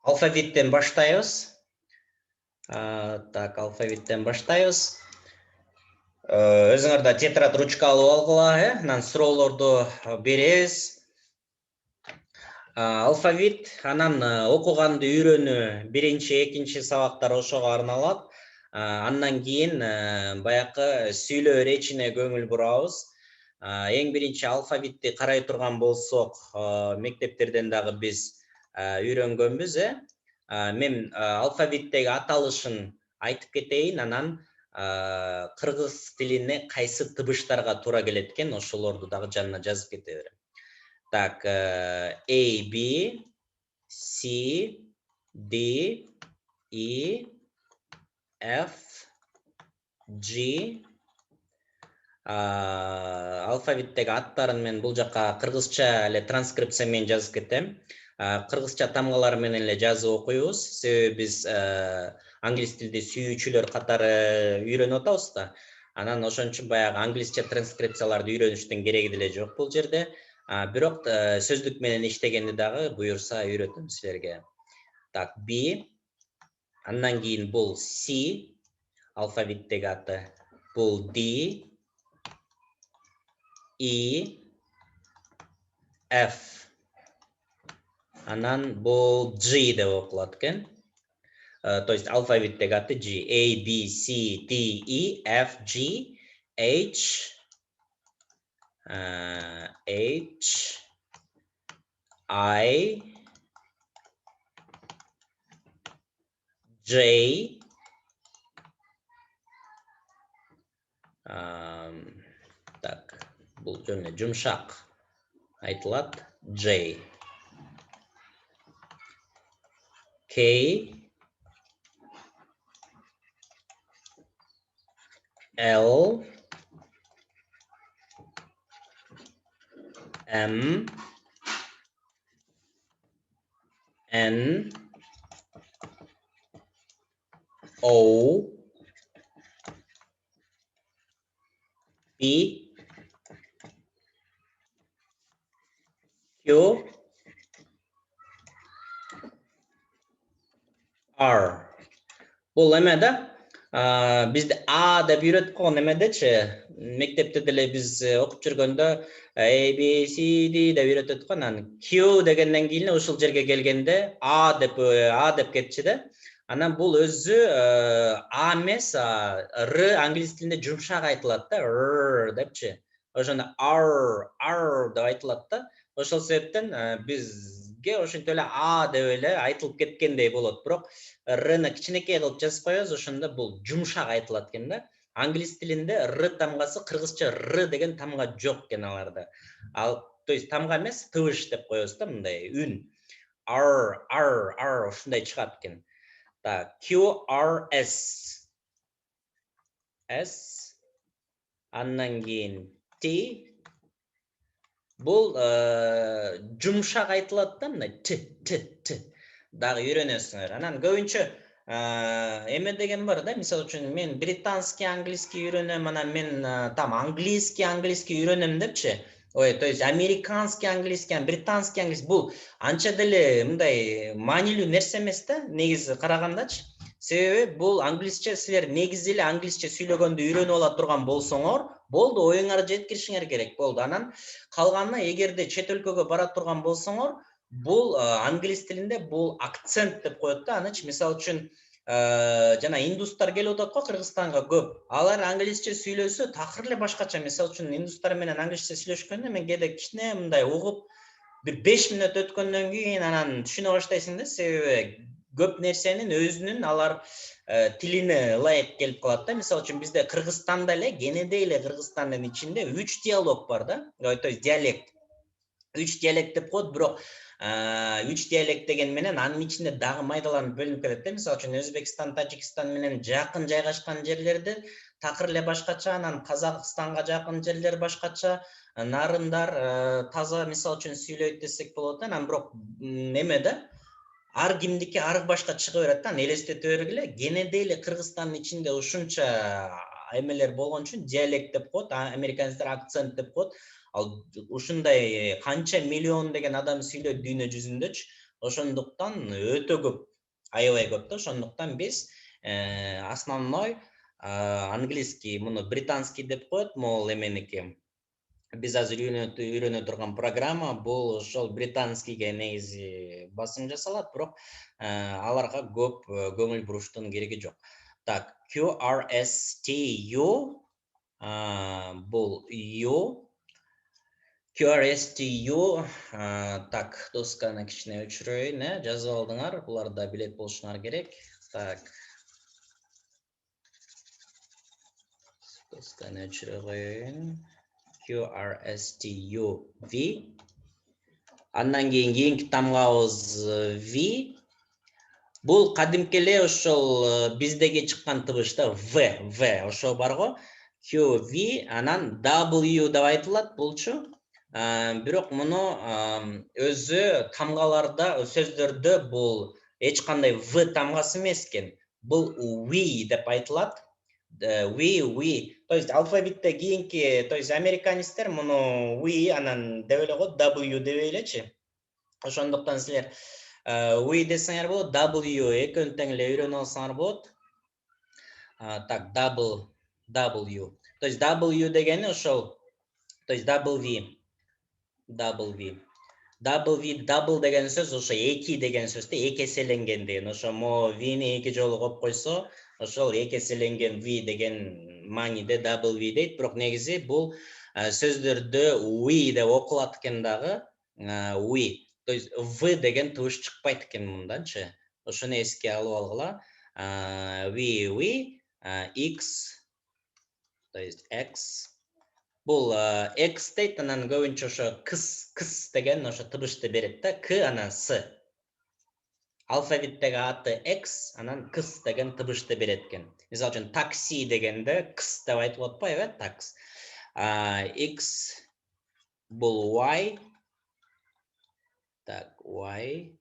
Алфавиттен баштайбыз. Так, алфавиттен баштайбыз. Өзүңөрдө тетрадь ручка алып алгыла, анан суроолорду беребиз. Алфавит, анан окуганды үйрөнүү биринчи, экинчи сабактар ошого арналат. Андан кийин баякы сүйлөө речине көңүл бурабыз. Эң биринчи алфавитти карай турган болсок, мектептерден дагы биз үйрөнгөнбүз, Мен алфавиттеги аталышын айтып кетейин, анан кыргыз тилине кайсы табыштарга туура келет экен, ошолорду дагы жанына жазып кете берем. Так, A, B, C, D, E, F, G. Алфавиттеги аттарын мен бул жака кыргызча эле транскрипция менен жазып кетем. Кыргызча тамгалар менен эле жазып окуйбуз. Себеби биз англис тилде сүйүүчүлөр катары үйрөнүп атабыз да. Анан ошон үчүн баягы англисче транскрипцияларды үйрөнүштүн кереги деле жок бул жерде. Бирок сөздүк менен иштегенди дагы буюрса үйрөтөм силерге. Так, B. Андан кийин бул C, алфавиттеги аты. Бул D, E, F. Анан бул G деп окулат экен. То есть алфавиттеги аты G. A, B, C, D, E, F, G, H, I, J, так, бул жөнүндө жумшак айтылат. J, K, L, M, N, O, P, Q, R. Бул эме да? Бизде A деп үйрөтүп койгон эмедечи, мектепте деле биз окуп жүргөндө A, B, C, D деп үйрөтөт го. Анан Q дегенден кийин ушул жерге келгенде A деп кетчи да. Анан бул өзү А эмес, Р англис тилинде жумшак айтылат да, R депчи. Ошондо R деп айтылат да. Ошол себептен бизге ошентип эле А деп эле айтылып кеткендей болот. Бирок Р'ны кичинекей кылып жазып коебуз, ошондо бул жумшак айтылат экен да. Англис тилинде Р тамгасы, кыргызча Р деген тамга жок экен аларда. То есть тамга эмес, тыбыш деп коебуз да, мындай үн. R ушундай чыгат экен. Так, Q, R, S. S. Андан кийин T. Бул жумшак айтылат да, мындай Т. Дагы үйрөнөсүңөр. Анан көбүнчө эме деген бар да, мисалы үчүн мен британский английский үйрөнөм, анан мен там английский үйрөнөм депчи. Ой, то есть американский английский, британский английский, бул анча деле мындай маанилүү нерсе эмес да, негизи карагандачы. Себеби бул англисче, силер негизи эле англисче сүйлөгөндү үйрөнүп ала турган болсоңор, болду, оюңар жеткиришиңер керек болду. Анан калганы, эгерде чет өлкөгө бара турган болсоңор, бул англис тилинде бул акцент деп коет да. Анычы мисалы үчүн жана индустар келип атат го Кыргызстанга көп. Алар англисче сүйлөсө такыр эле башкача. Мисалы үчүн индустар менен англисче сүйлөшкөндө мен кээде кичине мындай угуп, бир 5 мүнөт өткөндөн кийин анан түшүнө баштайсың да, себеби көп нерсенин өзүнүн алар тилине ылайык келип калат да. Мисалы үчүн бизде Кыргызстанда эле, кенеде эле Кыргызстандын ичинде 3 диалог бар да, то есть диалект. 3 диалект деп коет, бирок 3 диалект деген менен анын ичинде дагы майдаланып бөлүнүп кетет да. Мисалы үчүн Өзбекстан, Тажикстан менен жакын жайгашкан жерлерде такыр эле башкача, анан Казакстанга жакын жерлер башкача, нарындар таза мисалы үчүн сүйлөйт десек болот. Анан бирок эме да, ар кимдики ар башка чыга берет да. Элестете бергиле, кенеде эле Кыргызстандын ичинде ушунча эмелер болгон үчүн диалект деп коет, американецтер акцент деп коет. Ал ушундай канча миллион деген адам сүйлөйт дүйнө жүзүндөчү. Ошондуктан өтө көп, аябай көп да. Ошондуктан биз основной английский, муну британский деп коет, могул эменики. Биз азыр үйрөнө турган программа бул ошол британскийге негизи басым жасалат, бирок аларга көп көңүл буруштун кереги жок. Так, QRSTU бул U. QRSTU, так, досканы кичине өчүрөйүн, жазып алдыңар, булар да билет болушуңар керек. Так, досканы өчүрө коеюн. QRSTU V. Андан кийинки тамгабыз V. Бул кадимки эле ошол биздеги чыккан табыш да, V, ошо барго. Q, V, анан W деп айтылат булчу. Бирок муну өзү тамгаларда, сөздөрдө бул эч кандай V тамгасы эмес экен. Бул we деп айтылат. We. То есть алфавитте кийинки, то есть американецтер муну we анан деп эле коет, W деп элечи. Ошондуктан силер we десеңер болот, W экөөнү тең эле үйрөнүп алсаңар болот. Так, W. То есть W дегени ошол, то есть W double деген сөз ошо эки деген сөз да, эки эселенген деген. Ошо мо V-ни эки жолу коюп койсо, ошол эки эселенген V деген мааниде W дейт, бирок негизи бул сөздөрдө we деп окулат экен дагы, we. То есть V деген табыш чыкпайт экен мындачы. Ошону эске алып алгыла. We, X, то есть X. Бул X дейт, анан көбүнчө ошо кыс деген ошо табышты берет да, К анан С. Алфавиттеги аты X, анан кыс деген табышты берет экен. Мисалы үчүн такси дегенде кыс деп айтылып атпайбы, такс. X бул Y. Так, Y.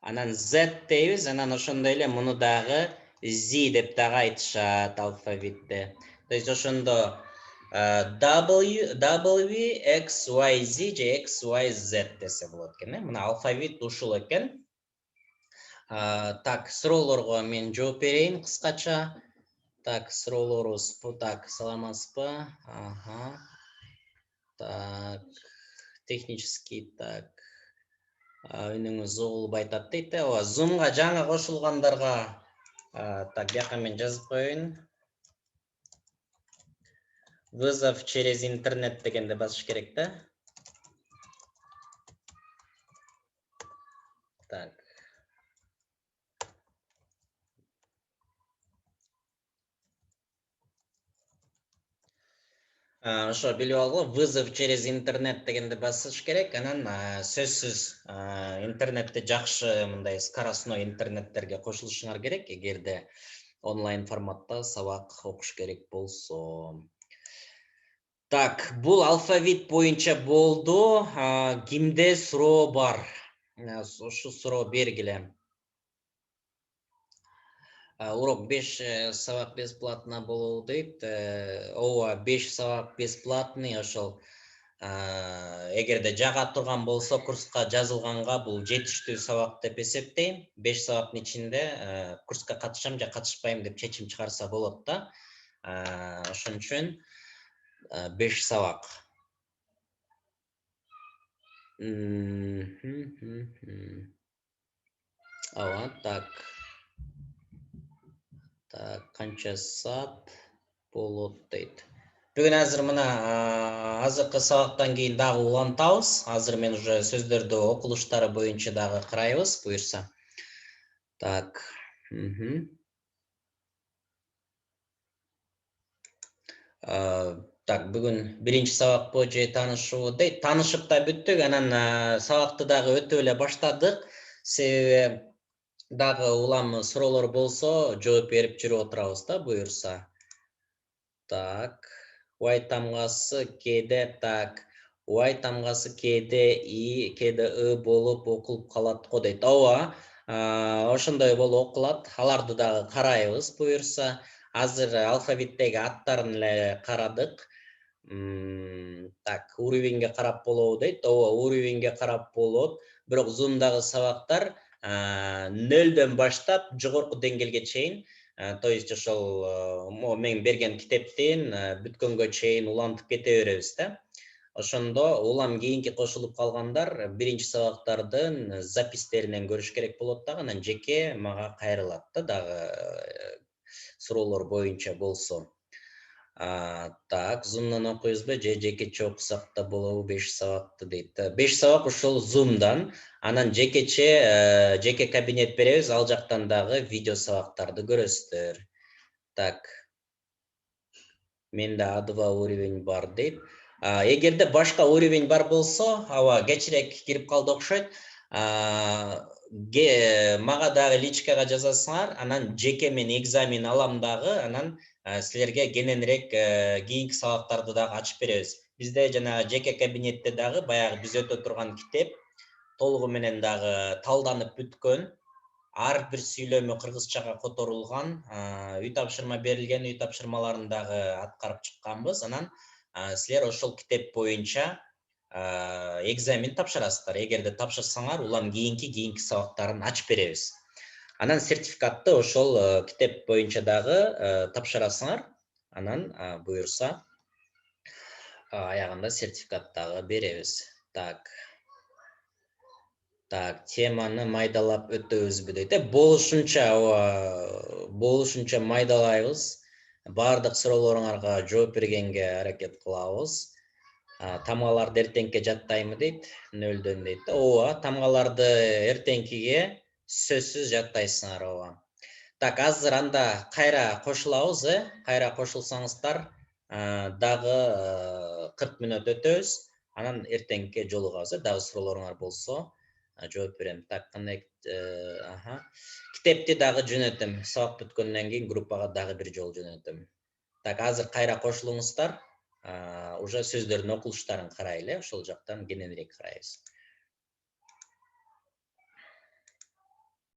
Анан Z дейбиз, анан ошондой эле муну дагы Z деп дагы айтышат алфавитте. То есть ошондо W, X, Y, Z же X, Y, Z десе болот экен. Мына алфавит ушул экен. Так, суроолорго мен жооп берейин кыскача. Так, суроолорубуз, так, саламатсызбы? Так, технический, так, үнүңүз угулбай атат дейт. Zoom'га жаңы кошулгандарга, так, бияка мен жазып коеюн. Вызов через интернет дегенде басыш керек да. Так. Ошо билип алгыла, вызов через интернет дегенде басыш керек. Анан сөзсүз интернетте жакшы мындай скоростной интернеттерге кошулушуңар керек, эгерде онлайн форматта сабак окуш керек болсо. Так, бул алфавит боюнча болду. Кимде суроо бар? Ушу суроо бергиле. Урок 5 сабак бесплатно болобу дейт. Ооба, 5 сабак бесплатный, ошол эгерде жага турган болсо курска жазылганга бул жетиштүү сабак деп эсептейм. 5 сабактын ичинде курска катышам же катышпайм деп чечим чыгарса болот да. Ошон үчүн 5 сабак. Ооба, так. Так, канча саат болот дейт. Бүгүн азыр мына азыркы сабактан кийин дагы улантабыз. Азыр мен уже сөздөрдү окулуштары боюнча дагы карайбыз, буюрса. Так. Так, бүгүн биринчи сабак боюнча таанышуу дейт. Таанышып да бүттүк, анан сабакты дагы өтүп эле баштадык. Себеби дагы улам суроолор болсо жооп берип жүрүп отурабыз да, буюрса. Так, Y тамгасы кээде, так, Y тамгасы кээде И, кээде I болуп окулуп калат го дейт. Ооба, ошондой болуп окулат. Аларды дагы карайбыз буюрса. Азыр алфавиттеги аттарын эле карадык. Так, уровеньге карап болобу дейт. Ооба, уровеньге карап болот. Бирок Zoom'дагы сабактар 0дөн баштап жогорку деңгээлге чейин, то есть ошол мен берген китептен бүткөнгө чейин улантып кете беребиз да. Ошондо улам кийинки кошулуп калгандар биринчи сабактардын запистеринен көрүш керек болот дагы, анан жеке мага кайрылат да дагы суроолор боюнча болсо. Так, Zoom'дан окуйбузбу же жекече окусак да болобу 5 сабакты дейт. 5 сабак ушул Zoom'дан, анан жеке кабинет беребиз, ал жактан дагы видео сабактарды көрөсүздөр. Так. Менде А2 уровень бар дейт. Эгерде башка уровень бар болсо, аба кечирээк кирип калды окшойт. Мага дагы личкага жазасыңар, анан жеке мен экзамен алам дагы, анан силерге кененирээк кийинки сабактарды дагы ачып беребиз. Бизде жанагы жеке кабинетте дагы баягы биз өтө турган китеп толугу менен дагы талданып бүткөн. Ар бир сүйлөмү кыргызчага которулган, үй тапшырма берилген, үй тапшырмаларын дагы аткарып чыкканбыз. Анан силер ошол китеп боюнча экзамен тапшырасыздар. Эгерде тапшырсаңар, улам кийинки сабактарын ачып беребиз. Анан сертификатты ошол китеп боюнча дагы тапшырасыңар. Анан буюрса аягында сертификат дагы беребиз. Так, теманы майдалап өтөбүзбү дейт. Болушунча майдалайбыз. Бардык суроолоруңарга жооп бергенге аракет кылабыз. Тамгаларды эртеңке жаттаймы дейт, 0дөн дейт. Ооба, тамгаларды эртеңкиге сөзсүз жаттайсыңар, ооба. Так, азыр анда кайра кошулабыз, кайра кошулсаңыздар, дагы 40 мүнөт өтөбүз. Анан эртеңке жолугабыз, дагы суроолоруңар болсо жооп берем. Так, кандай китепти дагы жөнөтөм. Сабак бүткөндөн кийин группага дагы бир жолу жөнөтөм. Так, азыр кайра кошулуңуздар. Уже сөздөрдүн окулуштарын карайлы, ошол жактан кененирээк карайбыз.